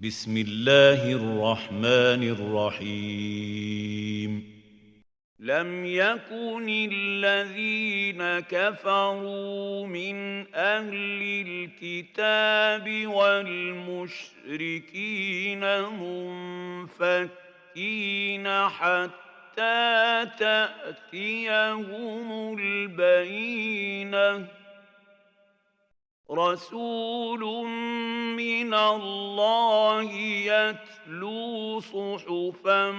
بسم الله الرحمن الرحيم. لم يكن الذين كفروا من أهل الكتاب والمشركين منفكين حتى تأتيهم البينة. رسول من الله يتلو صحفا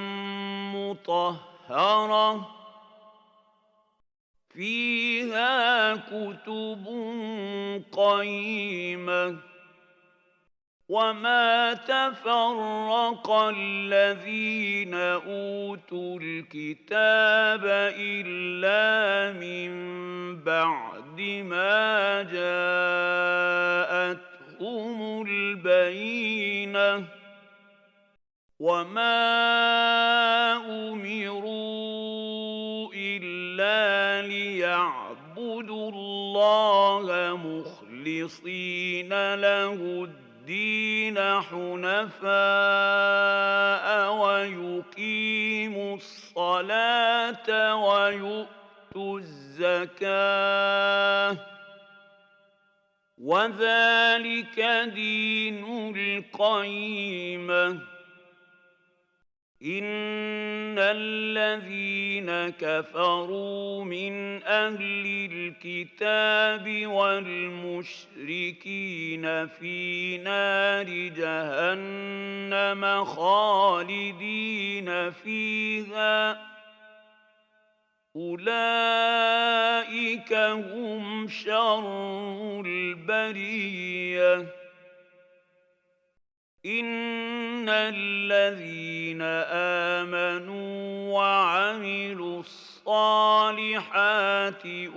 مطهرة فيها كتب قيمة. وما تفرق الذين أوتوا الكتاب إلا من بعد ما جاءتهم البينة. وما أمروا إلا ليعبدوا الله مخلصين له الدين حنفاء ويقيموا الصلاة ويؤتوا الزكاة وذلك دين القيمة. إن الذين كفروا من أهل الكتاب والمشركين في نار جهنم خالدين فيها أولئك هم شر البرية. إن الذين آمنوا وعملوا الصالحات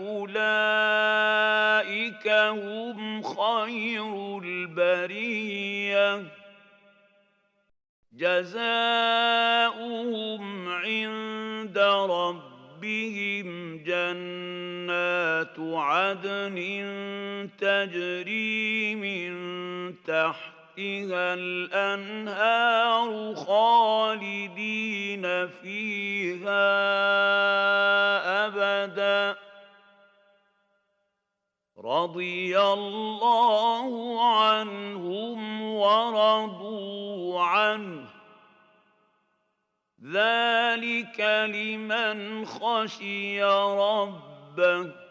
أولئك هم خير البرية. جزاؤهم عند ربهم جنات عدن تجري من تحتها الأنهار خالدين فيها أبدا. رضي الله عنهم ورضوا عنه ذلك لمن خشي ربه.